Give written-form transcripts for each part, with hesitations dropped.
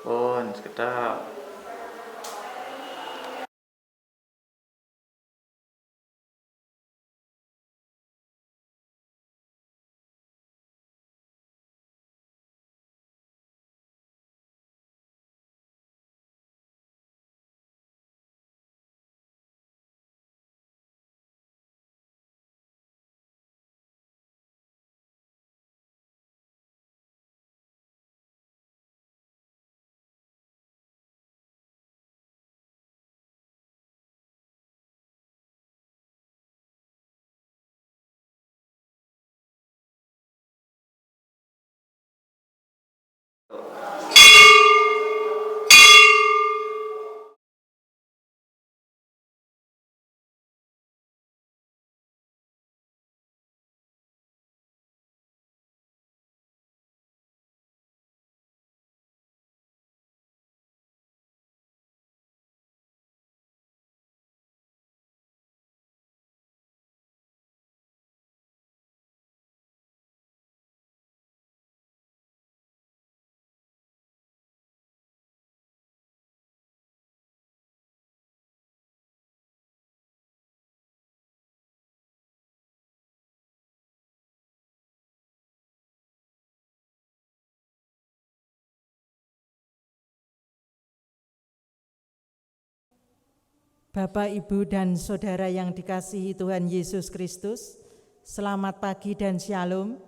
Pun sekedap. Bapak, Ibu, dan Saudara yang dikasihi Tuhan Yesus Kristus, selamat pagi dan shalom.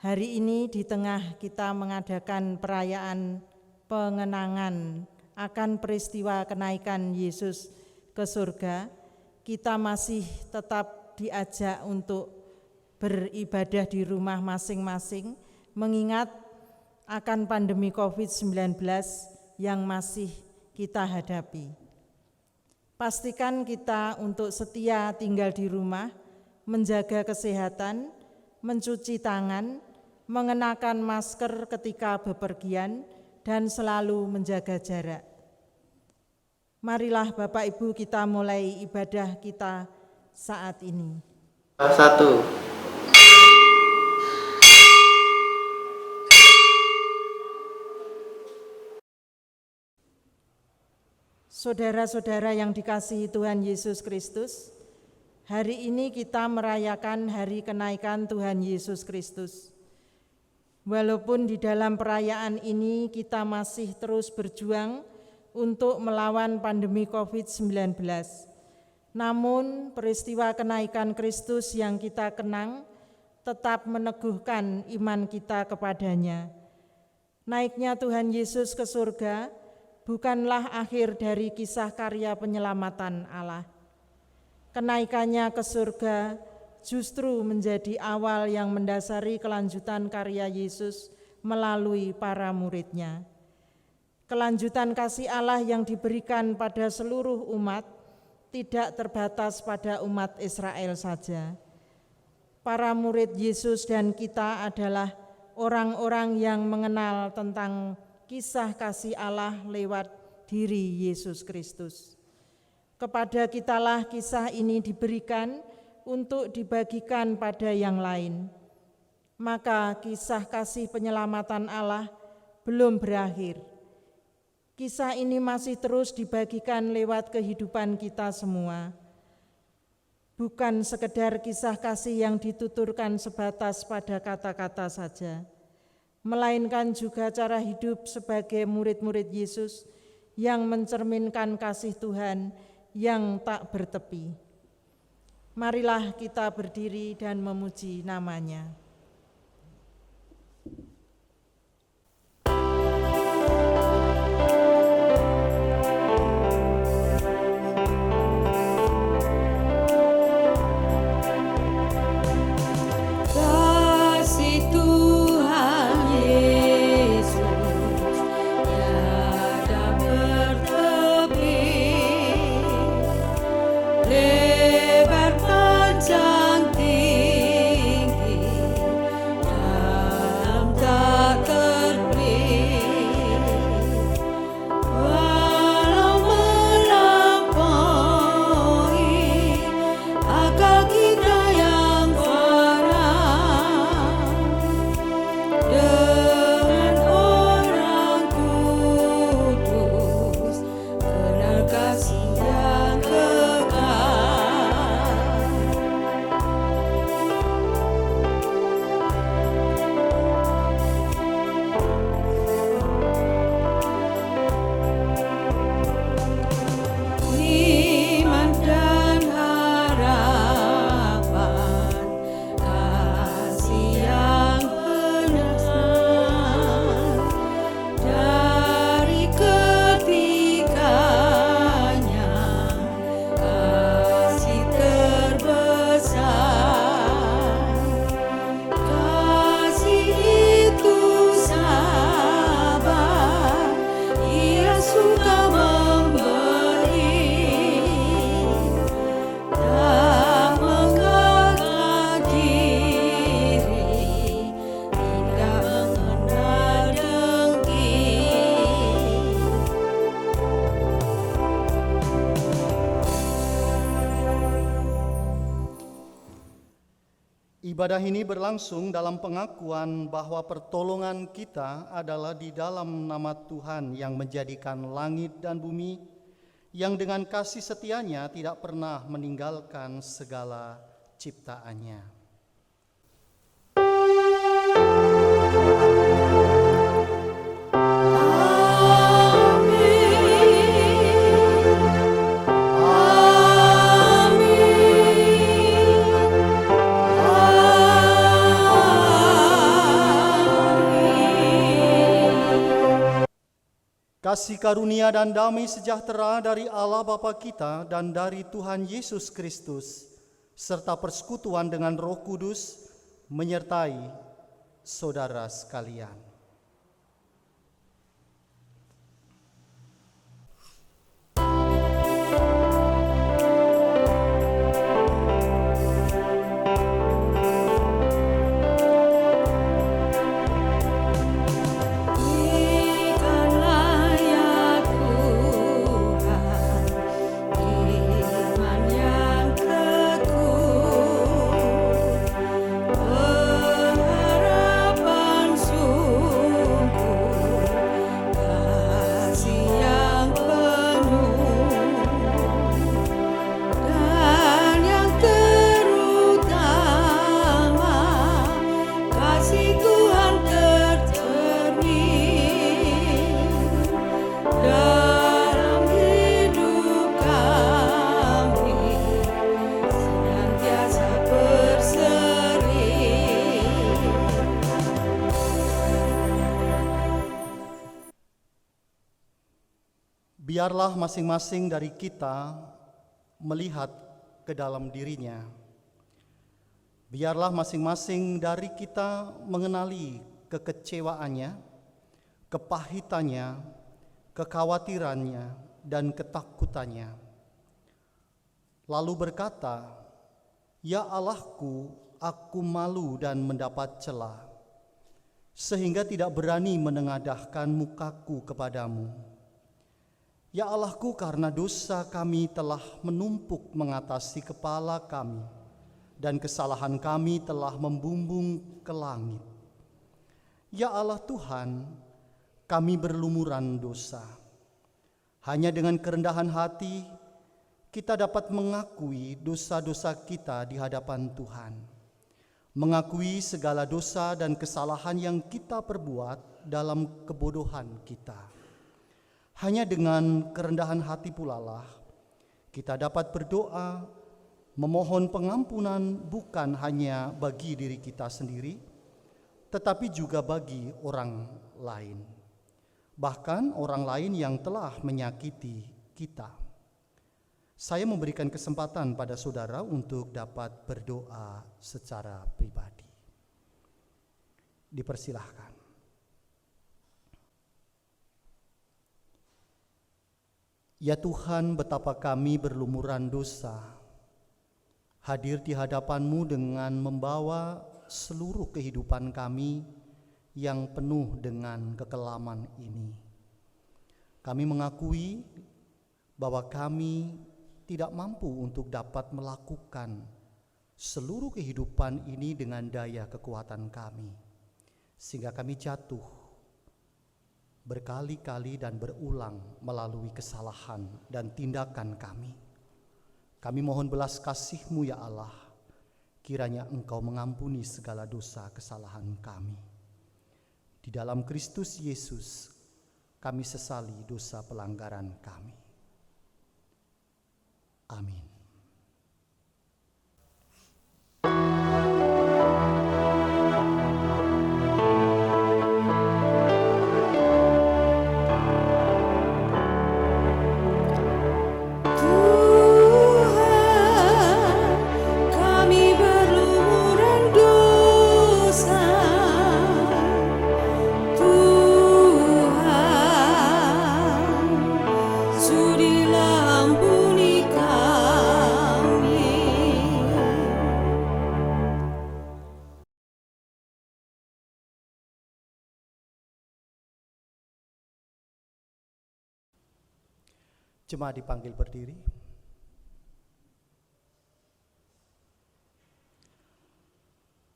Hari ini di tengah kita mengadakan perayaan pengenangan akan peristiwa kenaikan Yesus ke surga, kita masih tetap diajak untuk beribadah di rumah masing-masing, mengingat akan pandemi COVID-19 yang masih kita hadapi. Pastikan kita untuk setia tinggal di rumah, menjaga kesehatan, mencuci tangan, mengenakan masker ketika bepergian, dan selalu menjaga jarak. Marilah Bapak Ibu kita mulai ibadah kita saat ini. 1. Saudara-saudara yang dikasihi Tuhan Yesus Kristus, hari ini kita merayakan hari kenaikan Tuhan Yesus Kristus. Walaupun di dalam perayaan ini kita masih terus berjuang untuk melawan pandemi COVID-19, namun peristiwa kenaikan Kristus yang kita kenang tetap meneguhkan iman kita kepadanya. Naiknya Tuhan Yesus ke surga bukanlah akhir dari kisah karya penyelamatan Allah. Kenaikannya ke surga justru menjadi awal yang mendasari kelanjutan karya Yesus melalui para murid-Nya. Kelanjutan kasih Allah yang diberikan pada seluruh umat tidak terbatas pada umat Israel saja. Para murid Yesus dan kita adalah orang-orang yang mengenal tentang kisah kasih Allah lewat diri Yesus Kristus. Kepada kitalah kisah ini diberikan untuk dibagikan pada yang lain. Maka kisah kasih penyelamatan Allah belum berakhir. Kisah ini masih terus dibagikan lewat kehidupan kita semua. Bukan sekedar kisah kasih yang dituturkan sebatas pada kata-kata saja, melainkan juga cara hidup sebagai murid-murid Yesus yang mencerminkan kasih Tuhan yang tak bertepi. Marilah kita berdiri dan memuji nama-Nya. Lebar panjang tinggi Ibadah ini berlangsung dalam pengakuan bahwa pertolongan kita adalah di dalam nama Tuhan yang menjadikan langit dan bumi, yang dengan kasih setianya tidak pernah meninggalkan segala ciptaannya. Kasih karunia dan damai sejahtera dari Allah Bapa kita dan dari Tuhan Yesus Kristus, serta persekutuan dengan Roh Kudus, menyertai saudara sekalian. Biarlah masing-masing dari kita melihat ke dalam dirinya. Biarlah masing-masing dari kita mengenali kekecewaannya, kepahitannya, kekhawatirannya, dan ketakutannya. Lalu berkata, "Ya Allahku, aku malu dan mendapat celah, sehingga tidak berani menengadahkan mukaku kepadamu. Ya Allahku, karena dosa kami telah menumpuk mengatasi kepala kami, dan kesalahan kami telah membumbung ke langit. Ya Allah Tuhan, kami berlumuran dosa. Hanya dengan kerendahan hati, kita dapat mengakui dosa-dosa kita di hadapan Tuhan, mengakui segala dosa dan kesalahan yang kita perbuat dalam kebodohan kita. Hanya dengan kerendahan hati pula lah kita dapat berdoa, memohon pengampunan bukan hanya bagi diri kita sendiri, tetapi juga bagi orang lain, bahkan orang lain yang telah menyakiti kita. Saya memberikan kesempatan pada saudara untuk dapat berdoa secara pribadi. Dipersilahkan. Ya Tuhan, betapa kami berlumuran dosa, hadir di hadapan-Mu dengan membawa seluruh kehidupan kami yang penuh dengan kekelaman ini. Kami mengakui bahwa kami tidak mampu untuk dapat melakukan seluruh kehidupan ini dengan daya kekuatan kami, sehingga kami jatuh berkali-kali dan berulang melalui kesalahan dan tindakan kami. Kami mohon belas kasih-Mu ya Allah, kiranya Engkau mengampuni segala dosa kesalahan kami. Di dalam Kristus Yesus, kami sesali dosa pelanggaran kami. Amin. Jemaat dipanggil berdiri.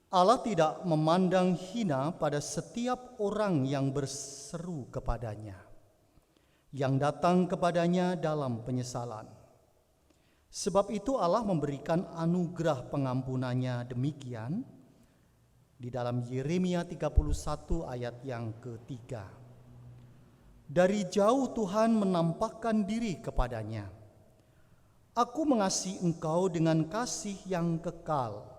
Allah tidak memandang hina pada setiap orang yang berseru kepadanya, yang datang kepadanya dalam penyesalan. Sebab itu Allah memberikan anugerah pengampunannya demikian di dalam Yeremia 31 ayat yang ketiga. Dari jauh Tuhan menampakkan diri kepadanya. Aku mengasihi engkau dengan kasih yang kekal.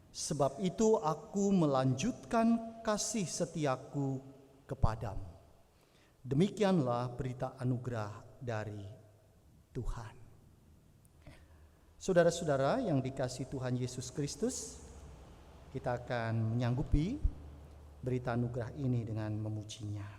Sebab itu aku melanjutkan kasih setiaku kepadamu. Demikianlah berita anugerah dari Tuhan. Saudara-saudara yang dikasihi Tuhan Yesus Kristus, kita akan menyanggupi berita anugerah ini dengan memujinya.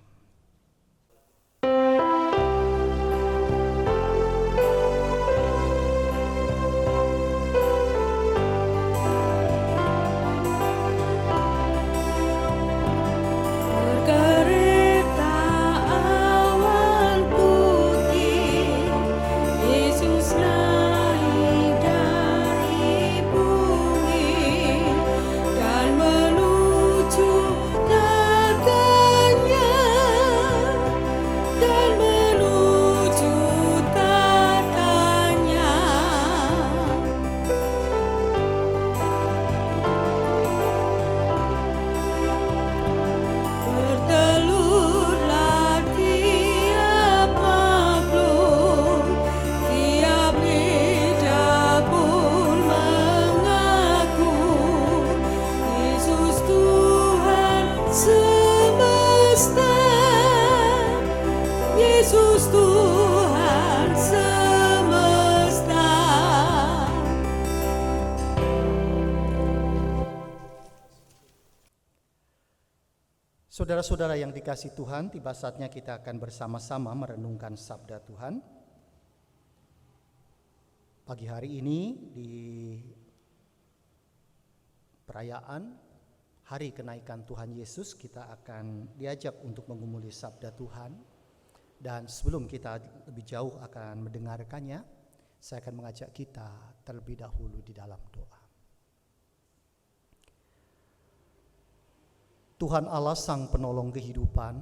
Yesus Tuhan semesta. Saudara-saudara yang dikasihi Tuhan, tiba saatnya kita akan bersama-sama merenungkan sabda Tuhan. Pagi hari ini di perayaan Hari Kenaikan Tuhan Yesus, kita akan diajak untuk mengumuli sabda Tuhan. Dan sebelum kita lebih jauh akan mendengarkannya, saya akan mengajak kita terlebih dahulu di dalam doa. Tuhan Allah Sang Penolong kehidupan,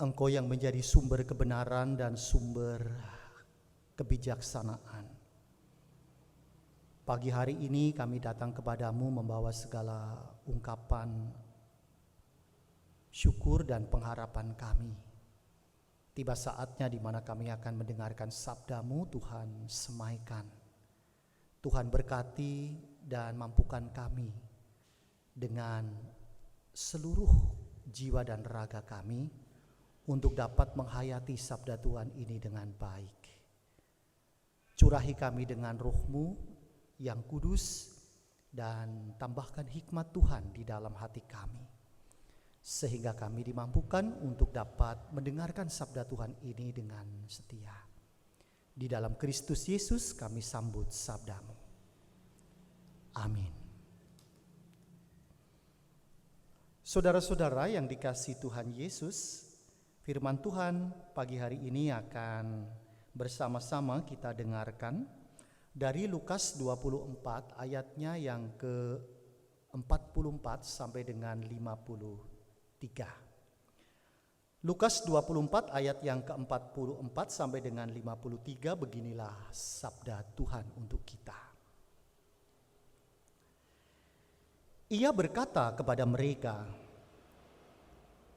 Engkau yang menjadi sumber kebenaran dan sumber kebijaksanaan. Pagi hari ini kami datang kepadamu membawa segala ungkapan syukur dan pengharapan kami. Tiba saatnya di mana kami akan mendengarkan sabda-Mu, Tuhan semaikan. Tuhan berkati dan mampukan kami dengan seluruh jiwa dan raga kami untuk dapat menghayati sabda Tuhan ini dengan baik. Curahi kami dengan Roh-Mu yang kudus dan tambahkan hikmat Tuhan di dalam hati kami, sehingga kami dimampukan untuk dapat mendengarkan sabda Tuhan ini dengan setia. Di dalam Kristus Yesus kami sambut sabda-Mu. Amin. Saudara-saudara yang dikasihi Tuhan Yesus, firman Tuhan pagi hari ini akan bersama-sama kita dengarkan dari Lukas 24 ayatnya yang ke-44 sampai dengan 53. Lukas 24 ayat yang ke-44 sampai dengan 53, beginilah sabda Tuhan untuk kita. Ia berkata kepada mereka,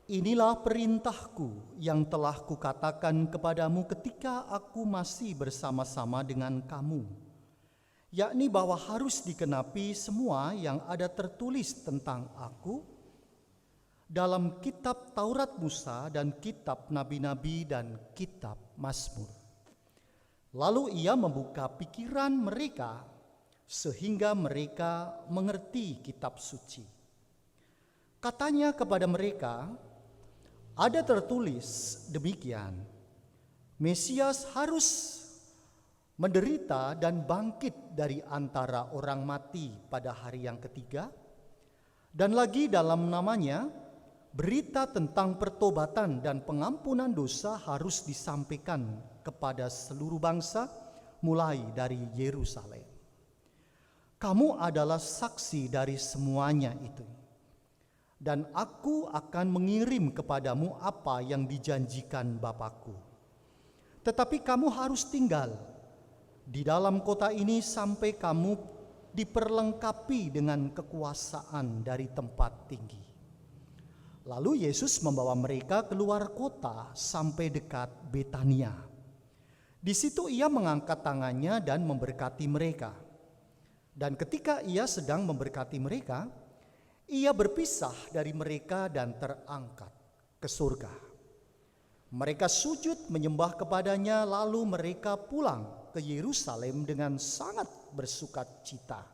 "Inilah perintahku yang telah kukatakan kepadamu ketika aku masih bersama-sama dengan kamu, yakni bahwa harus dikenapi semua yang ada tertulis tentang aku dalam kitab Taurat Musa dan kitab Nabi-Nabi dan kitab Mazmur." Lalu ia membuka pikiran mereka sehingga mereka mengerti kitab suci. Katanya kepada mereka, ada tertulis demikian, Mesias harus menderita dan bangkit dari antara orang mati pada hari yang ketiga, dan lagi dalam namanya berita tentang pertobatan dan pengampunan dosa harus disampaikan kepada seluruh bangsa mulai dari Yerusalem. kamu adalah saksi dari semuanya itu. Dan aku akan mengirim kepadamu apa yang dijanjikan Bapakku. Tetapi kamu harus tinggal di dalam kota ini sampai kamu diperlengkapi dengan kekuasaan dari tempat tinggi. Lalu Yesus membawa mereka keluar kota sampai dekat Betania. Di situ ia mengangkat tangannya dan memberkati mereka. Dan ketika ia sedang memberkati mereka, ia berpisah dari mereka dan terangkat ke surga. Mereka sujud menyembah kepadanya, lalu mereka pulang ke Yerusalem dengan sangat bersukacita.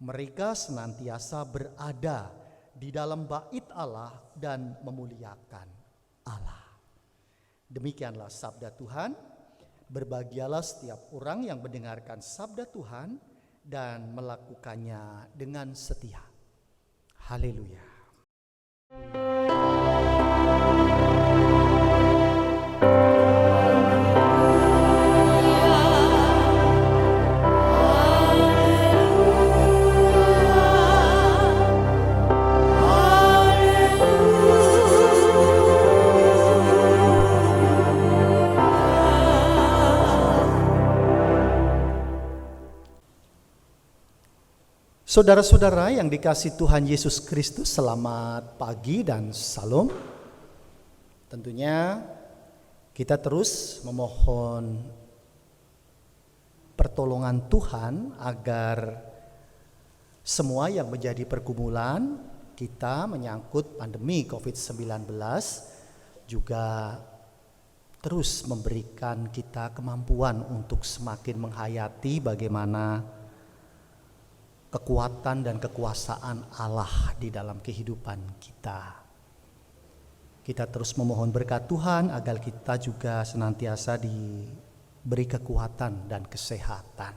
Mereka senantiasa berada di dalam bait Allah dan memuliakan Allah. Demikianlah sabda Tuhan. Berbahagialah setiap orang yang mendengarkan sabda Tuhan dan melakukannya dengan setia. Haleluya. Saudara-saudara yang dikasihi Tuhan Yesus Kristus, selamat pagi dan salam. Tentunya kita terus memohon pertolongan Tuhan agar semua yang menjadi pergumulan kita menyangkut pandemi COVID-19 juga terus memberikan kita kemampuan untuk semakin menghayati bagaimana kekuatan dan kekuasaan Allah di dalam kehidupan kita. Kita terus memohon berkat Tuhan agar kita juga senantiasa diberi kekuatan dan kesehatan.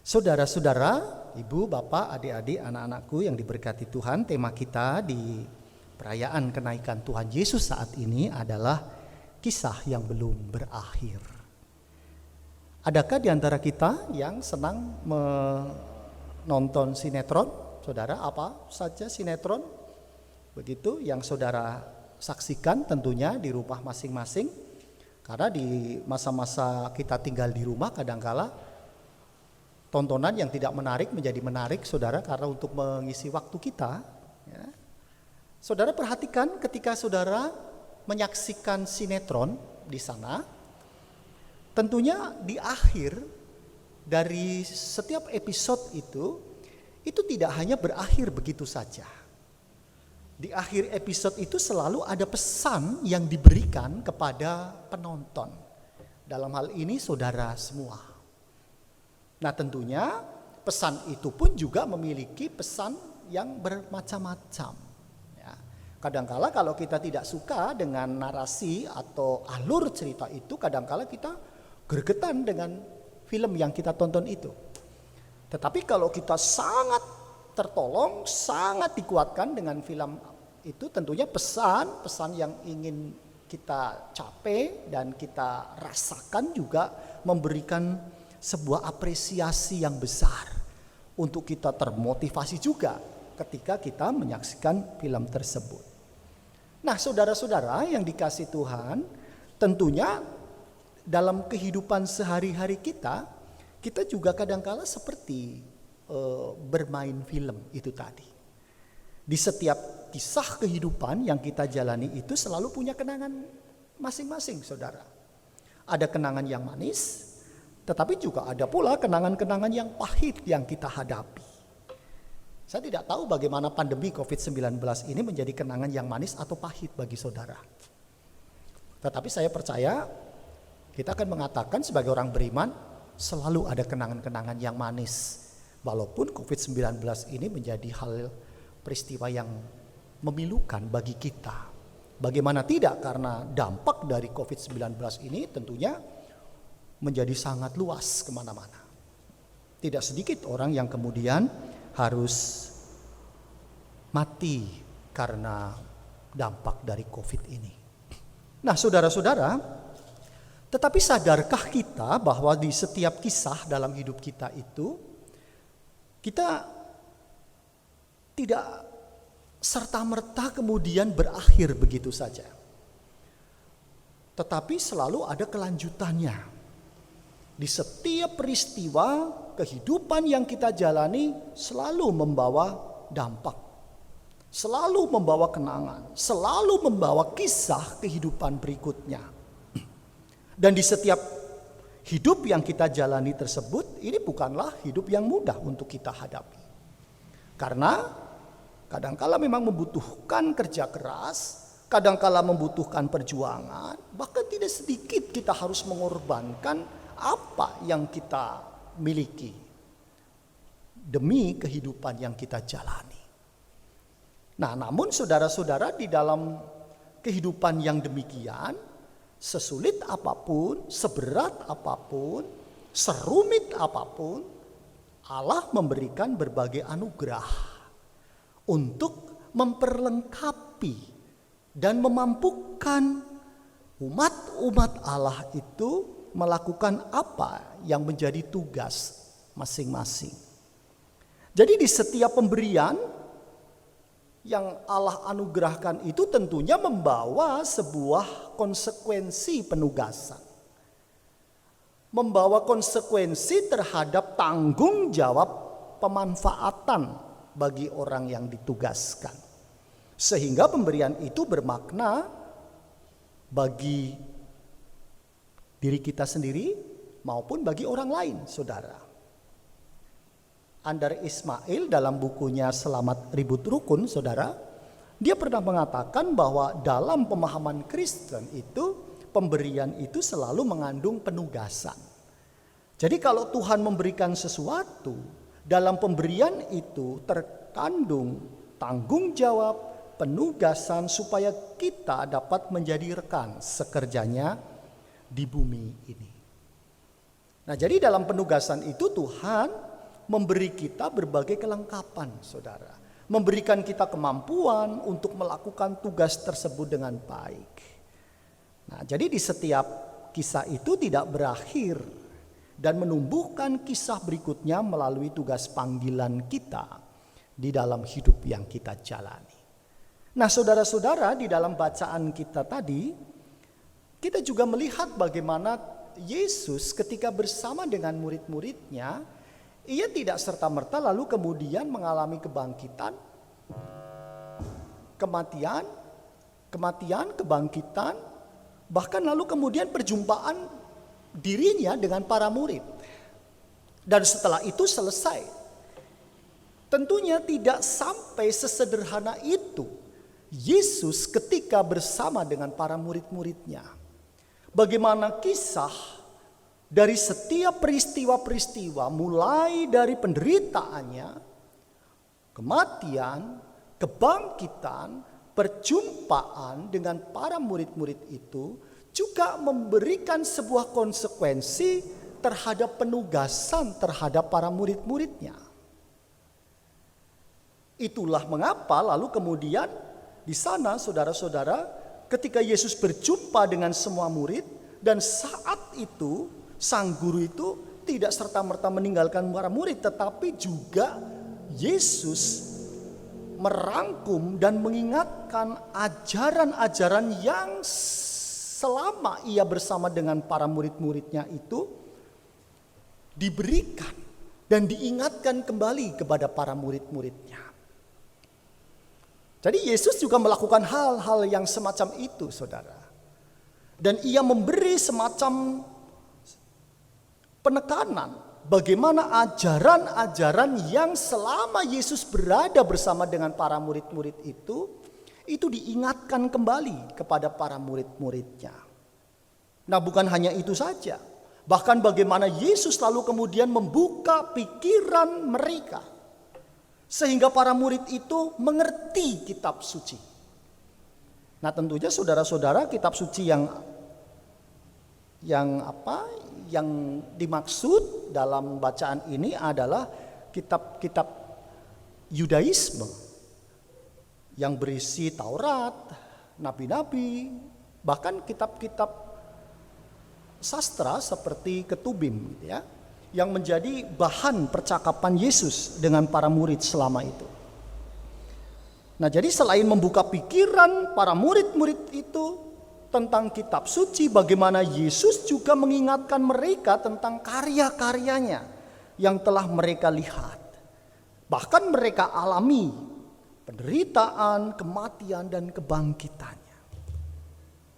Saudara-saudara, ibu, bapak, adik-adik, anak-anakku yang diberkati Tuhan, tema kita di perayaan kenaikan Tuhan Yesus saat ini adalah kisah yang belum berakhir. Adakah di antara kita yang senang nonton sinetron? Saudara, apa saja sinetron begitu yang saudara saksikan tentunya di rumah masing-masing? Karena di masa-masa kita tinggal di rumah kadangkala tontonan yang tidak menarik menjadi menarik, saudara, karena untuk mengisi waktu kita ya. Saudara perhatikan ketika saudara menyaksikan sinetron di sana, tentunya di akhir dari setiap episode itu tidak hanya berakhir begitu saja. Di akhir episode itu selalu ada pesan yang diberikan kepada penonton. Dalam hal ini saudara semua. Nah tentunya pesan itu pun juga memiliki pesan yang bermacam-macam. Ya. Kadangkala kalau kita tidak suka dengan narasi atau alur cerita itu, kadangkala kita gregetan dengan film yang kita tonton itu. Tetapi kalau kita sangat tertolong, sangat dikuatkan dengan film itu, tentunya pesan yang ingin kita capai dan kita rasakan juga memberikan sebuah apresiasi yang besar untuk kita termotivasi juga ketika kita menyaksikan film tersebut. Nah, saudara-saudara yang dikasihi Tuhan, tentunya dalam kehidupan sehari-hari kita juga kadangkala seperti bermain film itu tadi. Di setiap kisah kehidupan yang kita jalani itu selalu punya kenangan masing-masing, saudara. Ada kenangan yang manis, tetapi juga ada pula kenangan-kenangan yang pahit yang kita hadapi. Saya tidak tahu bagaimana pandemi COVID-19 ini menjadi kenangan yang manis atau pahit bagi saudara. Tetapi saya percaya kita akan mengatakan sebagai orang beriman selalu ada kenangan-kenangan yang manis. Walaupun COVID-19 ini menjadi hal peristiwa yang memilukan bagi kita. Bagaimana tidak, karena dampak dari COVID-19 ini tentunya menjadi sangat luas kemana-mana. Tidak sedikit orang yang kemudian harus mati karena dampak dari COVID ini. Nah saudara-saudara, tetapi sadarkah kita bahwa di setiap kisah dalam hidup kita itu Kita tidak serta-merta kemudian berakhir begitu saja. Tetapi selalu ada kelanjutannya. Di setiap peristiwa kehidupan yang kita jalani selalu membawa dampak. Selalu membawa kenangan. Selalu membawa kisah kehidupan berikutnya. Dan di setiap hidup yang kita jalani tersebut, ini bukanlah hidup yang mudah untuk kita hadapi. Karena kadangkala memang membutuhkan kerja keras, kadangkala membutuhkan perjuangan, bahkan tidak sedikit kita harus mengorbankan apa yang kita miliki demi kehidupan yang kita jalani. Nah, namun saudara-saudara, di dalam kehidupan yang demikian, sesulit apapun, seberat apapun, serumit apapun, Allah memberikan berbagai anugerah untuk memperlengkapi dan memampukan umat-umat Allah itu melakukan apa yang menjadi tugas masing-masing. Jadi di setiap pemberian yang Allah anugerahkan itu tentunya membawa sebuah konsekuensi penugasan. Membawa konsekuensi terhadap tanggung jawab pemanfaatan bagi orang yang ditugaskan. Sehingga pemberian itu bermakna bagi diri kita sendiri maupun bagi orang lain, saudara. Andar Ismail dalam bukunya Selamat Ribut Rukun, saudara, dia pernah mengatakan bahwa dalam pemahaman Kristen itu pemberian itu selalu mengandung penugasan. Jadi kalau Tuhan memberikan sesuatu, dalam pemberian itu terkandung tanggung jawab, penugasan supaya kita dapat menjadi rekan sekerjanya di bumi ini. Nah, jadi dalam penugasan itu Tuhan memberi kita berbagai kelengkapan, saudara. Memberikan kita kemampuan untuk melakukan tugas tersebut dengan baik. Nah, jadi di setiap kisah itu tidak berakhir dan menumbuhkan kisah berikutnya melalui tugas panggilan kita di dalam hidup yang kita jalani. Nah, saudara-saudara, di dalam bacaan kita tadi, kita juga melihat bagaimana Yesus ketika bersama dengan murid-muridnya, ia tidak serta-merta lalu kemudian mengalami kebangkitan, kematian, kebangkitan, bahkan lalu kemudian perjumpaan dirinya dengan para murid. Dan setelah itu selesai. Tentunya tidak sampai sesederhana itu Yesus ketika bersama dengan para murid-muridnya. Bagaimana kisah dari setiap peristiwa-peristiwa, mulai dari penderitaannya, kematian, kebangkitan, perjumpaan dengan para murid-murid itu juga memberikan sebuah konsekuensi terhadap penugasan terhadap para murid-muridnya. Itulah mengapa lalu kemudian di sana, saudara-saudara, ketika Yesus berjumpa dengan semua murid, dan saat itu sang guru itu tidak serta-merta meninggalkan para murid, tetapi juga Yesus merangkum dan mengingatkan ajaran-ajaran yang selama ia bersama dengan para murid-muridnya itu diberikan dan diingatkan kembali kepada para murid-muridnya. Jadi Yesus juga melakukan hal-hal yang semacam itu, saudara. Dan ia memberi semacam penekanan bagaimana ajaran-ajaran yang selama Yesus berada bersama dengan para murid-murid itu diingatkan kembali kepada para murid-muridnya. Nah, bukan hanya itu saja. Bahkan bagaimana Yesus lalu kemudian membuka pikiran mereka, sehingga para murid itu mengerti kitab suci. Nah, tentunya saudara-saudara, kitab suci yang dimaksud dalam bacaan ini adalah kitab-kitab Yudaisme yang berisi Taurat, nabi-nabi, bahkan kitab-kitab sastra seperti Ketubim, gitu ya, yang menjadi bahan percakapan Yesus dengan para murid selama itu. Nah, jadi selain membuka pikiran para murid-murid itu tentang kitab suci, bagaimana Yesus juga mengingatkan mereka tentang karya-karyanya yang telah mereka lihat. Bahkan mereka alami penderitaan, kematian, dan kebangkitannya.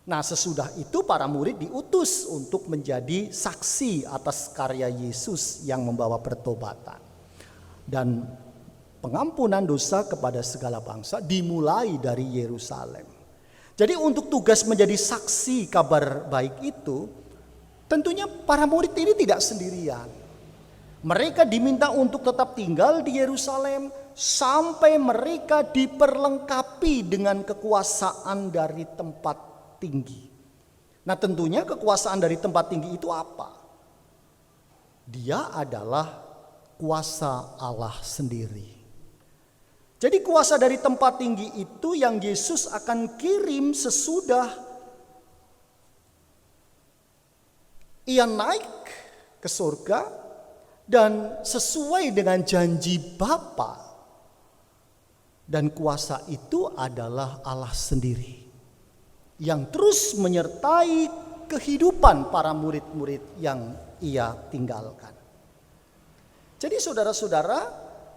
Nah, sesudah itu para murid diutus untuk menjadi saksi atas karya Yesus yang membawa pertobatan dan pengampunan dosa kepada segala bangsa dimulai dari Yerusalem. Jadi untuk tugas menjadi saksi kabar baik itu, tentunya para murid ini tidak sendirian. Mereka diminta untuk tetap tinggal di Yerusalem sampai mereka diperlengkapi dengan kekuasaan dari tempat tinggi. Nah, tentunya kekuasaan dari tempat tinggi itu apa? Dia adalah kuasa Allah sendiri. Jadi kuasa dari tempat tinggi itu yang Yesus akan kirim sesudah Ia naik ke surga. Dan sesuai dengan janji Bapa, dan kuasa itu adalah Allah sendiri yang terus menyertai kehidupan para murid-murid yang Ia tinggalkan. Jadi saudara-saudara,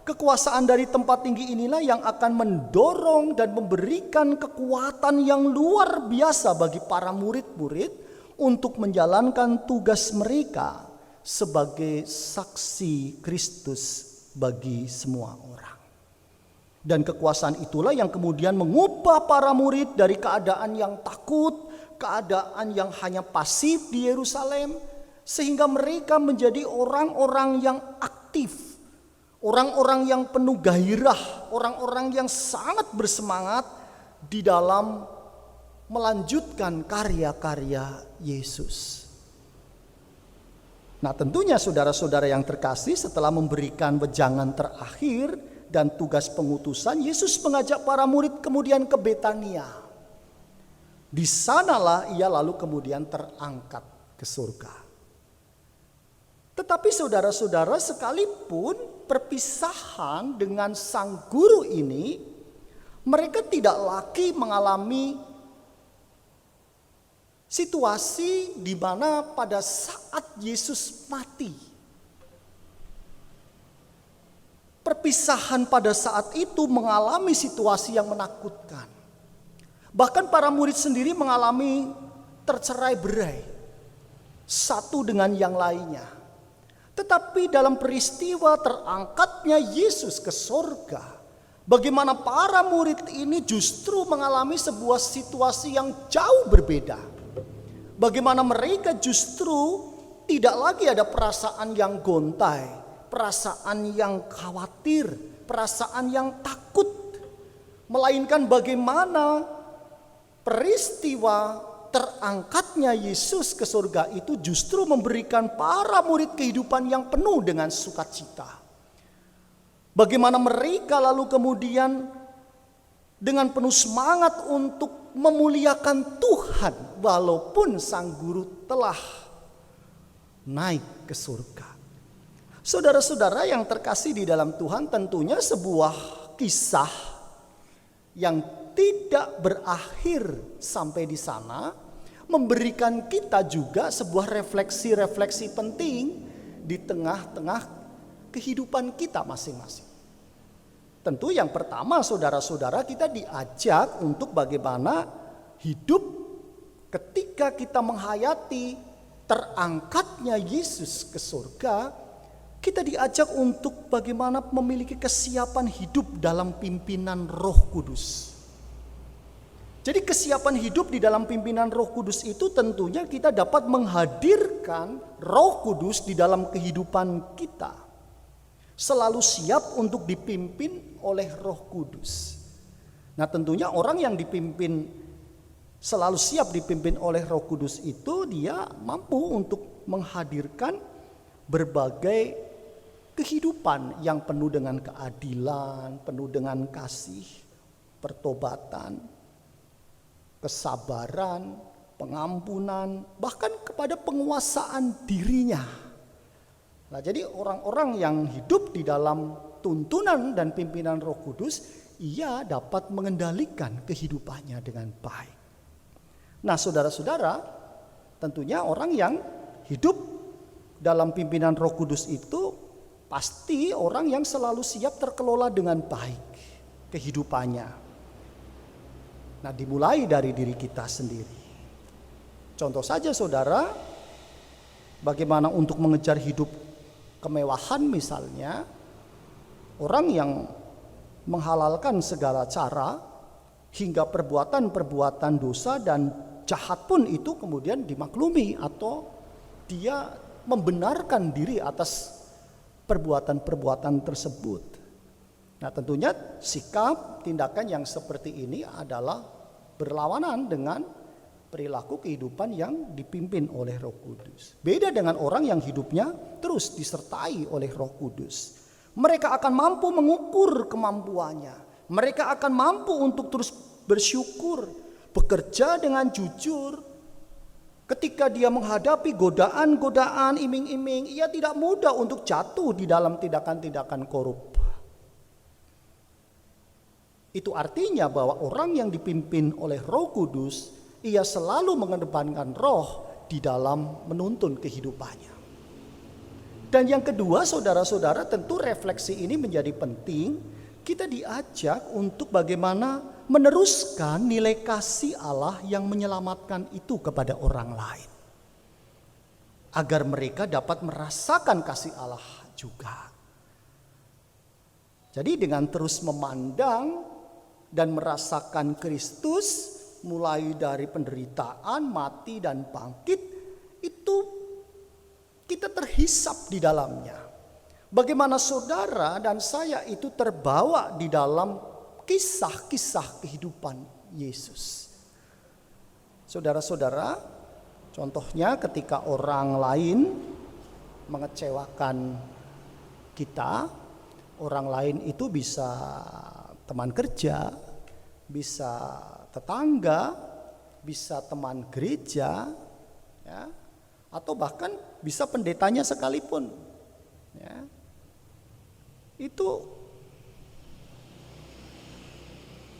kekuasaan dari tempat tinggi inilah yang akan mendorong dan memberikan kekuatan yang luar biasa bagi para murid-murid untuk menjalankan tugas mereka sebagai saksi Kristus bagi semua orang. Dan kekuasaan itulah yang kemudian mengubah para murid dari keadaan yang takut, keadaan yang hanya pasif di Yerusalem, sehingga mereka menjadi orang-orang yang aktif, orang-orang yang penuh gairah, orang-orang yang sangat bersemangat di dalam melanjutkan karya-karya Yesus. Nah, tentunya saudara-saudara yang terkasih, setelah memberikan wejangan terakhir dan tugas pengutusan, Yesus mengajak para murid kemudian ke Betania. Di sanalah Ia lalu kemudian terangkat ke surga. Tetapi saudara-saudara, sekalipun perpisahan dengan sang guru ini, mereka tidak lagi mengalami situasi di mana pada saat Yesus mati, perpisahan pada saat itu mengalami situasi yang menakutkan. Bahkan para murid sendiri mengalami tercerai-berai satu dengan yang lainnya. Tetapi dalam peristiwa terangkatnya Yesus ke surga, bagaimana para murid ini justru mengalami sebuah situasi yang jauh berbeda. Bagaimana mereka justru tidak lagi ada perasaan yang gontai, perasaan yang khawatir, perasaan yang takut. Melainkan bagaimana peristiwa terangkatnya Yesus ke surga itu justru memberikan para murid kehidupan yang penuh dengan sukacita. Bagaimana mereka lalu kemudian dengan penuh semangat untuk memuliakan Tuhan walaupun sang guru telah naik ke surga. Saudara-saudara yang terkasih di dalam Tuhan, tentunya sebuah kisah yang tidak berakhir sampai di sana memberikan kita juga sebuah refleksi-refleksi penting di tengah-tengah kehidupan kita masing-masing. Tentu yang pertama, saudara-saudara, kita diajak untuk bagaimana hidup ketika kita menghayati terangkatnya Yesus ke surga. Kita diajak untuk bagaimana memiliki kesiapan hidup dalam pimpinan Roh Kudus. Jadi kesiapan hidup di dalam pimpinan Roh Kudus itu tentunya kita dapat menghadirkan Roh Kudus di dalam kehidupan kita. Selalu siap untuk dipimpin oleh Roh Kudus. Nah, tentunya orang yang dipimpin, selalu siap dipimpin oleh Roh Kudus itu, dia mampu untuk menghadirkan berbagai kehidupan yang penuh dengan keadilan, penuh dengan kasih, pertobatan, kesabaran, pengampunan, bahkan kepada penguasaan dirinya. Nah, jadi orang-orang yang hidup di dalam tuntunan dan pimpinan Roh Kudus, ia dapat mengendalikan kehidupannya dengan baik. Nah, saudara-saudara, tentunya orang yang hidup dalam pimpinan Roh Kudus itu pasti orang yang selalu siap terkelola dengan baik kehidupannya. Nah, dimulai dari diri kita sendiri. Contoh saja saudara, bagaimana untuk mengejar hidup kemewahan misalnya, orang yang menghalalkan segala cara hingga perbuatan-perbuatan dosa dan jahat pun itu kemudian dimaklumi atau dia membenarkan diri atas perbuatan-perbuatan tersebut. Nah, tentunya sikap tindakan yang seperti ini adalah berlawanan dengan perilaku kehidupan yang dipimpin oleh Roh Kudus. Beda dengan orang yang hidupnya terus disertai oleh Roh Kudus. Mereka akan mampu mengukur kemampuannya. Mereka akan mampu untuk terus bersyukur, bekerja dengan jujur. Ketika dia menghadapi godaan-godaan, iming-iming, ia tidak mudah untuk jatuh di dalam tindakan-tindakan korup. Itu artinya bahwa orang yang dipimpin oleh Roh Kudus, ia selalu mengedepankan roh di dalam menuntun kehidupannya. Dan yang kedua, saudara-saudara, tentu refleksi ini menjadi penting. Kita diajak untuk bagaimana meneruskan nilai kasih Allah yang menyelamatkan itu kepada orang lain, agar mereka dapat merasakan kasih Allah juga. Jadi dengan terus memandang dan merasakan Kristus, mulai dari penderitaan, mati, dan bangkit, itu kita terhisap di dalamnya. Bagaimana saudara dan saya itu terbawa di dalam kisah-kisah kehidupan Yesus. Saudara-saudara, contohnya ketika orang lain mengecewakan kita, orang lain itu bisa teman kerja, bisa tetangga, bisa teman gereja, ya, atau bahkan bisa pendetanya sekalipun. Ya. Itu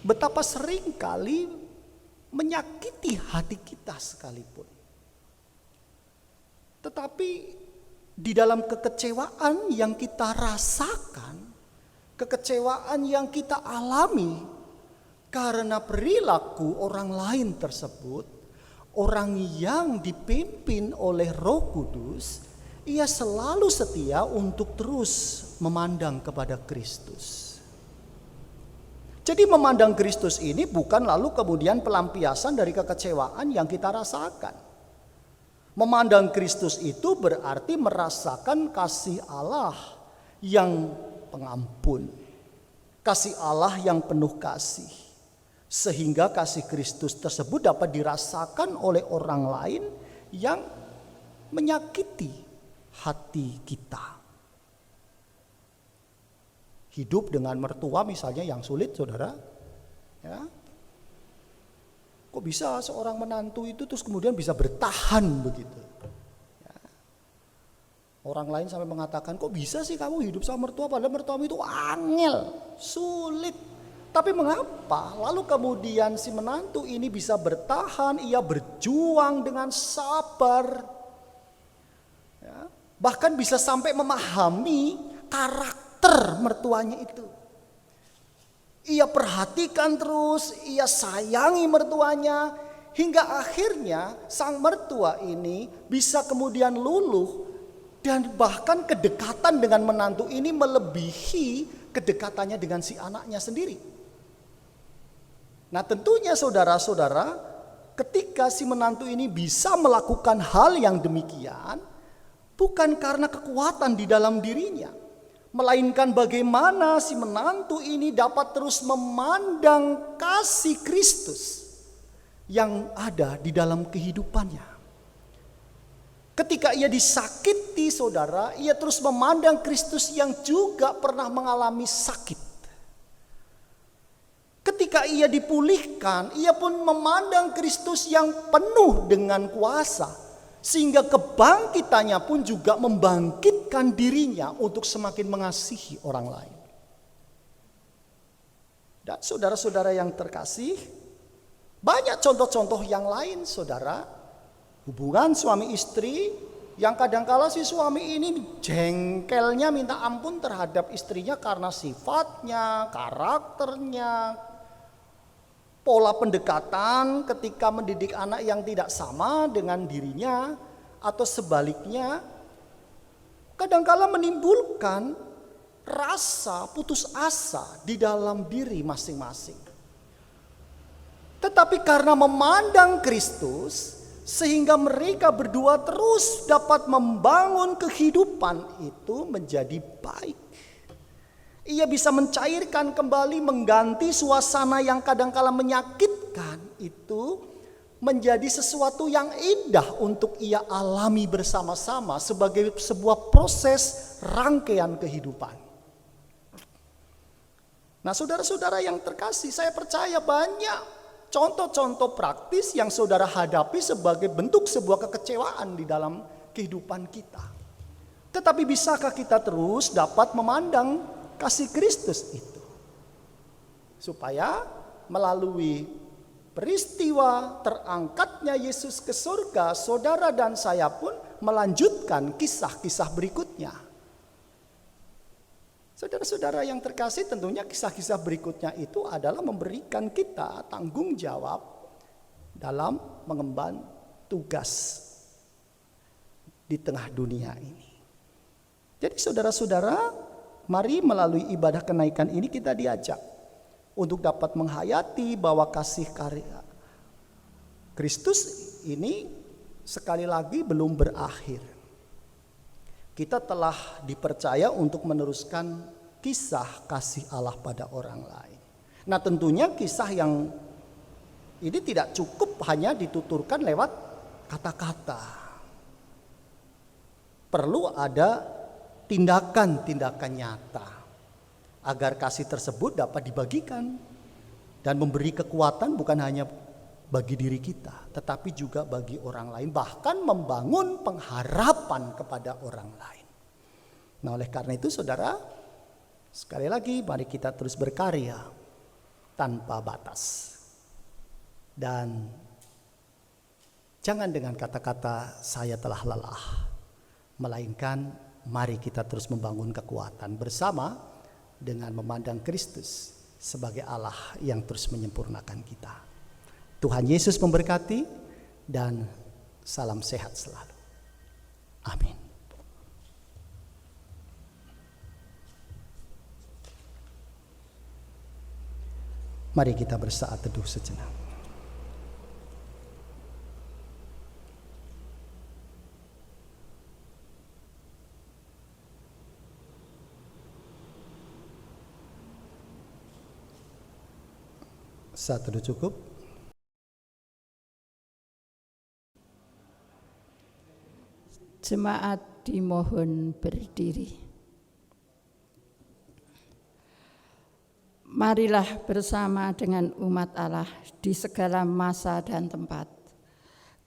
betapa sering kali menyakiti hati kita sekalipun. Tetapi di dalam kekecewaan yang kita rasakan, kekecewaan yang kita alami karena perilaku orang lain tersebut, orang yang dipimpin oleh Roh Kudus, ia selalu setia untuk terus memandang kepada Kristus. Jadi memandang Kristus ini bukan lalu kemudian pelampiasan dari kekecewaan yang kita rasakan. Memandang Kristus itu berarti merasakan kasih Allah yang pengampun, kasih Allah yang penuh kasih, sehingga kasih Kristus tersebut dapat dirasakan oleh orang lain yang menyakiti hati kita. Hidup dengan mertua misalnya yang sulit, saudara, ya. Kok bisa seorang menantu itu terus kemudian bisa bertahan begitu, ya. Orang lain sampai mengatakan, kok bisa sih kamu hidup sama mertua, padahal mertuamu itu angel, sulit. Tapi mengapa lalu kemudian si menantu ini bisa bertahan, ia berjuang dengan sabar, ya. Bahkan bisa sampai memahami karakter mertuanya itu. Ia perhatikan terus, ia sayangi mertuanya, hingga akhirnya sang mertua ini bisa kemudian luluh, dan bahkan kedekatan dengan menantu ini melebihi kedekatannya dengan si anaknya sendiri. Nah, tentunya saudara-saudara, ketika si menantu ini bisa melakukan hal yang demikian, bukan karena kekuatan di dalam dirinya, melainkan bagaimana si menantu ini dapat terus memandang kasih Kristus yang ada di dalam kehidupannya. Ketika ia disakiti, saudara, ia terus memandang Kristus yang juga pernah mengalami sakit. Ketika ia dipulihkan, ia pun memandang Kristus yang penuh dengan kuasa, sehingga kebangkitannya pun juga membangkitkan memberikan dirinya untuk semakin mengasihi orang lain. Dan saudara-saudara yang terkasih, banyak contoh-contoh yang lain, saudara. Hubungan suami istri yang kadangkala si suami ini jengkelnya minta ampun terhadap istrinya karena sifatnya, karakternya, pola pendekatan ketika mendidik anak yang tidak sama dengan dirinya, atau sebaliknya, kadangkala menimbulkan rasa putus asa di dalam diri masing-masing. Tetapi karena memandang Kristus, sehingga mereka berdua terus dapat membangun kehidupan itu menjadi baik. Ia bisa mencairkan kembali, mengganti suasana yang kadangkala menyakitkan itu menjadi sesuatu yang indah untuk ia alami bersama-sama sebagai sebuah proses rangkaian kehidupan. Nah, saudara-saudara yang terkasih, saya percaya banyak contoh-contoh praktis yang saudara hadapi sebagai bentuk sebuah kekecewaan di dalam kehidupan kita. Tetapi bisakah kita terus dapat memandang kasih Kristus itu? Supaya melalui peristiwa terangkatnya Yesus ke surga, saudara dan saya pun melanjutkan kisah-kisah berikutnya. Saudara-saudara yang terkasih, tentunya kisah-kisah berikutnya itu adalah memberikan kita tanggung jawab dalam mengemban tugas di tengah dunia ini. Jadi saudara-saudara, mari melalui ibadah kenaikan ini kita diajak untuk dapat menghayati bahwa kasih karya Kristus ini sekali lagi belum berakhir. Kita telah dipercaya untuk meneruskan kisah kasih Allah pada orang lain. Nah, tentunya kisah yang ini tidak cukup hanya dituturkan lewat kata-kata. Perlu ada tindakan-tindakan nyata agar kasih tersebut dapat dibagikan dan memberi kekuatan bukan hanya bagi diri kita, tetapi juga bagi orang lain, bahkan membangun pengharapan kepada orang lain. Nah, oleh karena itu saudara, sekali lagi mari kita terus berkarya tanpa batas. Dan jangan dengan kata-kata saya telah lelah, melainkan mari kita terus membangun kekuatan bersama dengan memandang Kristus sebagai Allah yang terus menyempurnakan kita. Tuhan Yesus memberkati dan salam sehat selalu. Amin. Mari kita bersaat teduh sejenak. Saat teduh cukup. Jemaat dimohon berdiri. Marilah bersama dengan umat Allah di segala masa dan tempat.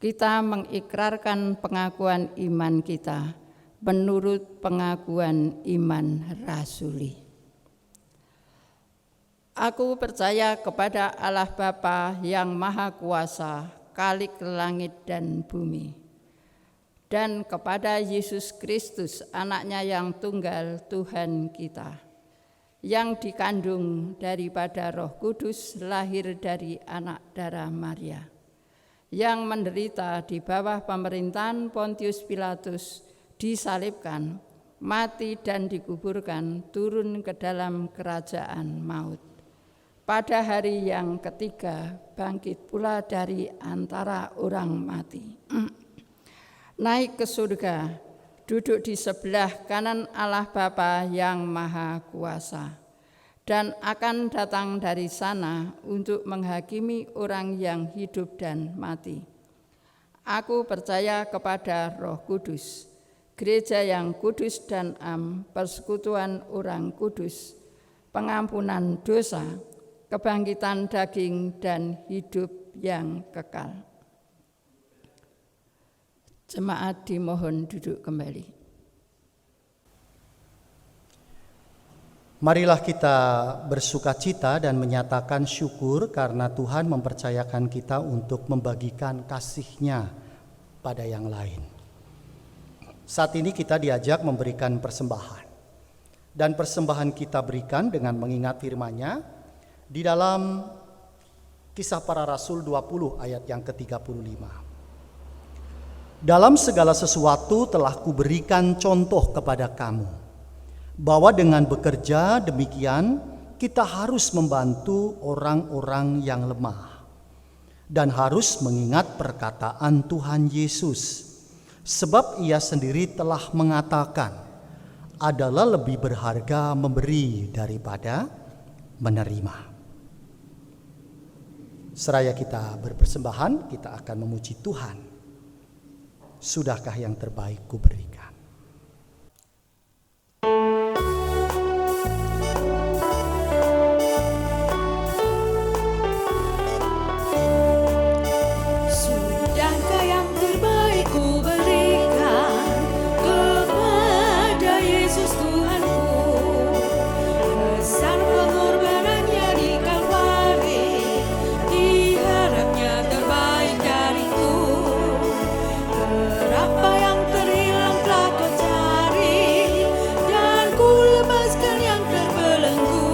Kita mengikrarkan pengakuan iman kita menurut pengakuan iman rasuli. Aku percaya kepada Allah Bapa yang Maha Kuasa, Khalik langit dan bumi, dan kepada Yesus Kristus, anaknya yang tunggal Tuhan kita, yang dikandung daripada Roh Kudus, lahir dari anak darah Maria, yang menderita di bawah pemerintahan Pontius Pilatus, disalibkan, mati dan dikuburkan, turun ke dalam kerajaan maut. Pada hari yang ketiga bangkit pula dari antara orang mati. Naik ke surga, duduk di sebelah kanan Allah Bapa yang Maha Kuasa, dan akan datang dari sana untuk menghakimi orang yang hidup dan mati. Aku percaya kepada Roh Kudus, gereja yang kudus dan am, persekutuan orang kudus, pengampunan dosa, kebangkitan daging, dan hidup yang kekal. Jemaat dimohon duduk kembali. Marilah kita bersukacita dan menyatakan syukur karena Tuhan mempercayakan kita untuk membagikan kasih-Nya pada yang lain. Saat ini kita diajak memberikan persembahan. Dan persembahan kita berikan dengan mengingat firman-Nya di dalam Kisah Para Rasul 20 ayat yang ke-35. Dalam segala sesuatu telah kuberikan contoh kepada kamu, bahwa dengan bekerja demikian kita harus membantu orang-orang yang lemah dan harus mengingat perkataan Tuhan Yesus, sebab Ia sendiri telah mengatakan, adalah lebih berharga memberi daripada menerima. Seraya kita berpersembahan, kita akan memuji Tuhan. Sudahkah yang terbaik kuberikan? Sudahkah yang terbaik ku berikan kepada Yesus Tuhanku? Besar pengorbanannya di Kalvari, diharapnya terbaik dariku. Berapa yang terhilang telah kau cari, dan ku lepaskan yang terbelenggu.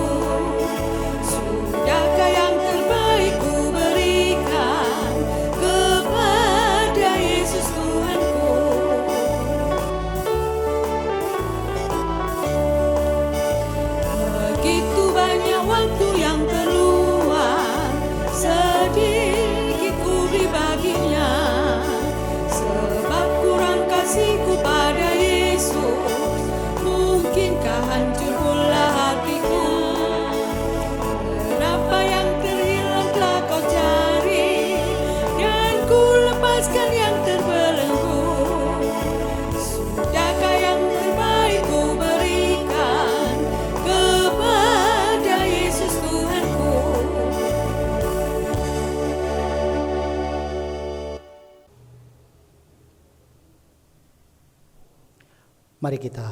Sudahkah yang terbaik ku berikan kepada Yesus Tuhanku? Begitu banyak waktu yang terluang, sedikit ku beri baginya. Sebab kurang kasihku pada Yesus, mungkinkah hancur pula hatiku? Berapa yang terhilang telah kau cari, dan ku lepaskan yang terbelenggu. Sudahkah yang terbaik ku berikan kepada Yesus Tuhanku? Mari kita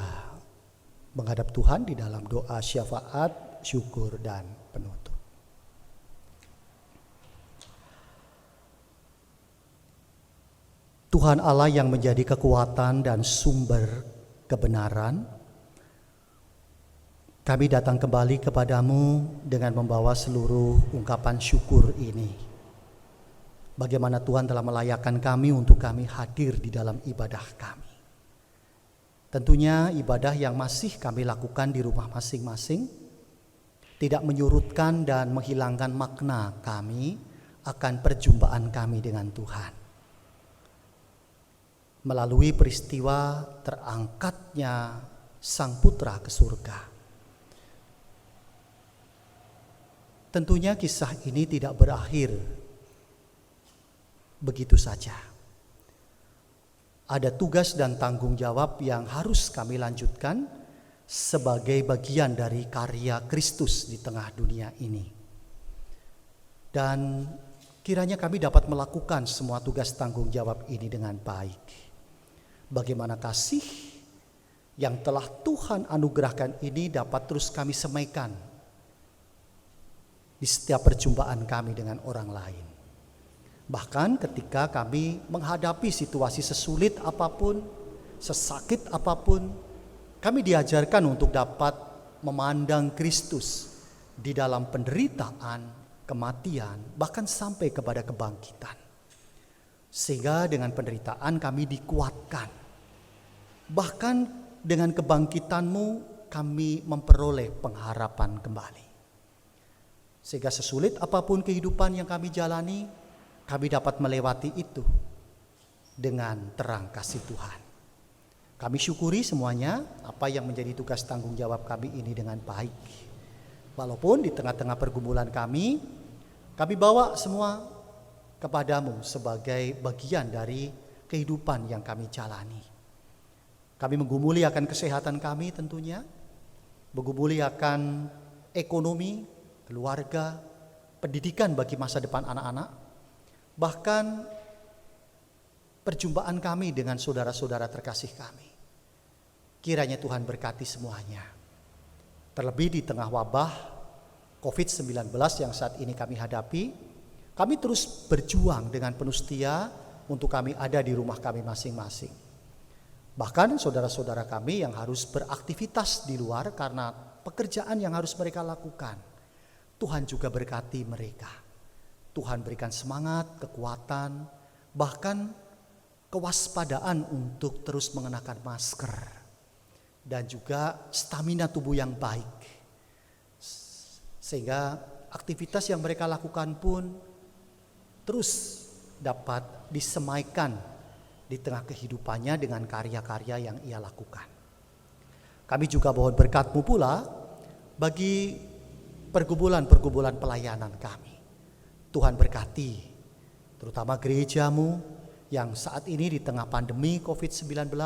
menghadap Tuhan di dalam doa syafaat, syukur, dan penutup. Tuhan Allah yang menjadi kekuatan dan sumber kebenaran, kami datang kembali kepadamu dengan membawa seluruh ungkapan syukur ini. Bagaimana Tuhan telah melayakkan kami untuk kami hadir di dalam ibadah kami. Tentunya ibadah yang masih kami lakukan di rumah masing-masing tidak menyurutkan dan menghilangkan makna kami akan perjumpaan kami dengan Tuhan. Melalui peristiwa terangkatnya Sang Putra ke surga. Tentunya kisah ini tidak berakhir begitu saja. Ada tugas dan tanggung jawab yang harus kami lanjutkan sebagai bagian dari karya Kristus di tengah dunia ini. Dan kiranya kami dapat melakukan semua tugas tanggung jawab ini dengan baik. Bagaimana kasih yang telah Tuhan anugerahkan ini dapat terus kami semaikan di setiap perjumpaan kami dengan orang lain. Bahkan ketika kami menghadapi situasi sesulit apapun, sesakit apapun, kami diajarkan untuk dapat memandang Kristus di dalam penderitaan, kematian, bahkan sampai kepada kebangkitan. Sehingga dengan penderitaan kami dikuatkan. Bahkan dengan kebangkitan-Mu kami memperoleh pengharapan kembali. Sehingga sesulit apapun kehidupan yang kami jalani, kami dapat melewati itu dengan terang kasih Tuhan. Kami syukuri semuanya apa yang menjadi tugas tanggung jawab kami ini dengan baik. Walaupun di tengah-tengah pergumulan kami bawa semua kepadamu sebagai bagian dari kehidupan yang kami jalani. Kami menggumuli akan kesehatan kami tentunya, menggumuli akan ekonomi, keluarga, pendidikan bagi masa depan anak-anak, bahkan perjumpaan kami dengan saudara-saudara terkasih kami. Kiranya Tuhan berkati semuanya. Terlebih di tengah wabah COVID-19 yang saat ini kami hadapi, kami terus berjuang dengan penuh setia untuk kami ada di rumah kami masing-masing. Bahkan saudara-saudara kami yang harus beraktivitas di luar karena pekerjaan yang harus mereka lakukan, Tuhan juga berkati mereka. Tuhan berikan semangat, kekuatan, bahkan kewaspadaan untuk terus mengenakan masker. Dan juga stamina tubuh yang baik. Sehingga aktivitas yang mereka lakukan pun terus dapat disemaikan di tengah kehidupannya dengan karya-karya yang ia lakukan. Kami juga mohon berkat-Mu pula bagi pergumulan-pergumulan pelayanan kami. Tuhan berkati, terutama gereja-Mu yang saat ini di tengah pandemi COVID-19,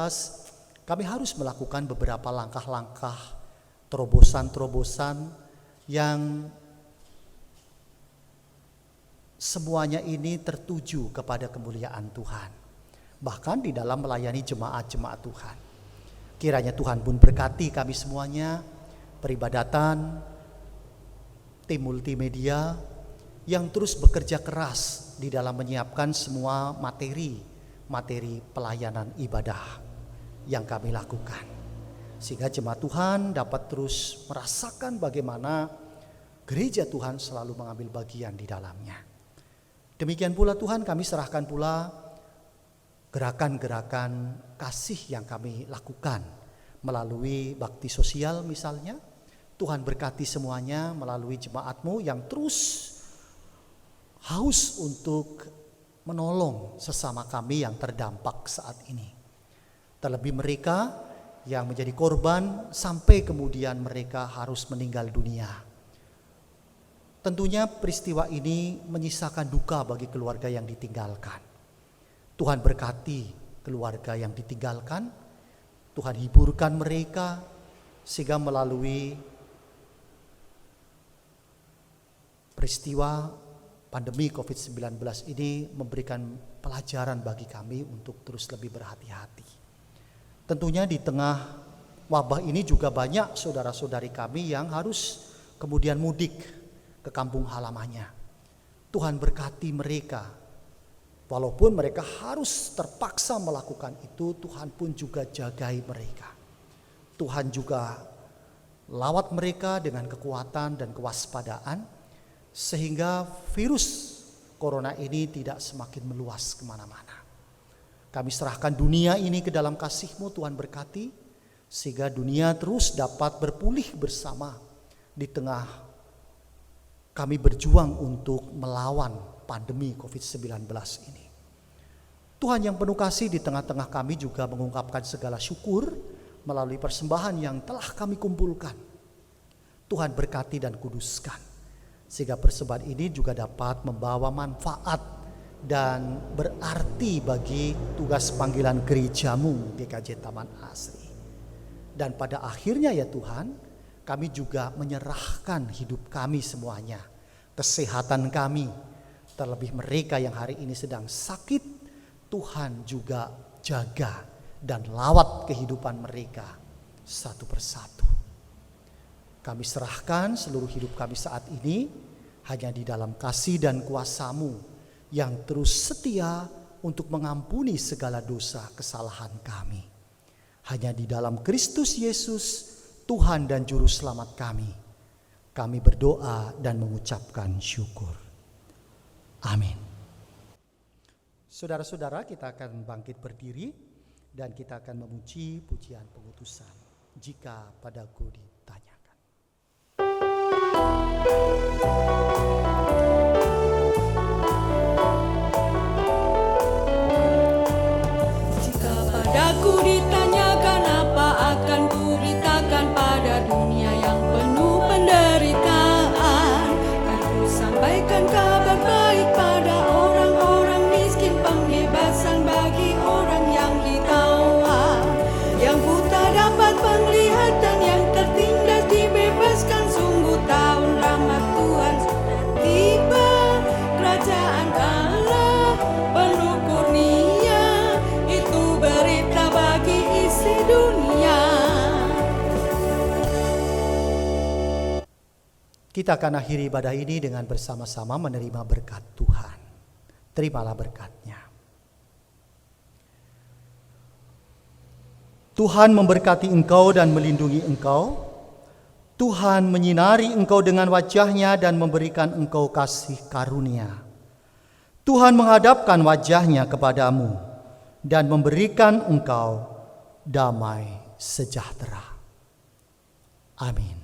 kami harus melakukan beberapa langkah-langkah, terobosan-terobosan yang semuanya ini tertuju kepada kemuliaan Tuhan. Bahkan di dalam melayani jemaat-jemaat Tuhan. Kiranya Tuhan pun berkati kami semuanya, peribadatan, tim multimedia yang terus bekerja keras di dalam menyiapkan semua materi pelayanan ibadah yang kami lakukan. Sehingga jemaat Tuhan dapat terus merasakan bagaimana gereja Tuhan selalu mengambil bagian di dalamnya. Demikian pula Tuhan, kami serahkan pula gerakan-gerakan kasih yang kami lakukan melalui bakti sosial misalnya. Tuhan berkati semuanya melalui jemaat-Mu yang terus haus untuk menolong sesama kami yang terdampak saat ini. Terlebih mereka yang menjadi korban sampai kemudian mereka harus meninggal dunia. Tentunya peristiwa ini menyisakan duka bagi keluarga yang ditinggalkan. Tuhan berkati keluarga yang ditinggalkan, Tuhan hiburkan mereka sehingga melalui peristiwa pandemi COVID-19 ini memberikan pelajaran bagi kami untuk terus lebih berhati-hati. Tentunya di tengah wabah ini juga banyak saudara-saudari kami yang harus kemudian mudik ke kampung halamannya. Tuhan berkati mereka. Walaupun mereka harus terpaksa melakukan itu, Tuhan pun juga jagai mereka. Tuhan juga lawat mereka dengan kekuatan dan kewaspadaan, sehingga virus corona ini tidak semakin meluas kemana-mana. Kami serahkan dunia ini ke dalam kasih-Mu, Tuhan berkati, sehingga dunia terus dapat berpulih bersama di tengah kami berjuang untuk melawan pandemi COVID-19 ini. Tuhan yang penuh kasih, di tengah-tengah kami juga mengungkapkan segala syukur melalui persembahan yang telah kami kumpulkan. Tuhan berkati dan kuduskan, sehingga persembahan ini juga dapat membawa manfaat dan berarti bagi tugas panggilan gereja-Mu GKJ Taman Asri. Dan pada akhirnya ya Tuhan, kami juga menyerahkan hidup kami semuanya, kesehatan kami, terlebih mereka yang hari ini sedang sakit, Tuhan juga jaga dan lawat kehidupan mereka satu persatu. Kami serahkan seluruh hidup kami saat ini hanya di dalam kasih dan kuasa-Mu yang terus setia untuk mengampuni segala dosa kesalahan kami. Hanya di dalam Kristus Yesus, Tuhan dan Juru Selamat kami berdoa dan mengucapkan syukur. Amin. Saudara-saudara, kita akan bangkit berdiri dan kita akan memuji pujian pengutusan. Jika padaku ditanyakan. Jika padaku ditanyakan apa akan kuberitakan pada dunia yang penuh penderitaan, kan ku sampaikan kabar baik pada orang-orang miskin, pembebasan bagi orang yang ditawan, yang buta dapat melihat dan yang tertindas dibebaskan. Sungguh tahun rahmat Tuhan Kita akan akhiri ibadah ini dengan bersama-sama menerima berkat Tuhan. Terimalah berkat-Nya. Tuhan memberkati engkau dan melindungi engkau. Tuhan menyinari engkau dengan wajah-Nya dan memberikan engkau kasih karunia. Tuhan menghadapkan wajah-Nya kepadamu dan memberikan engkau damai sejahtera. Amin.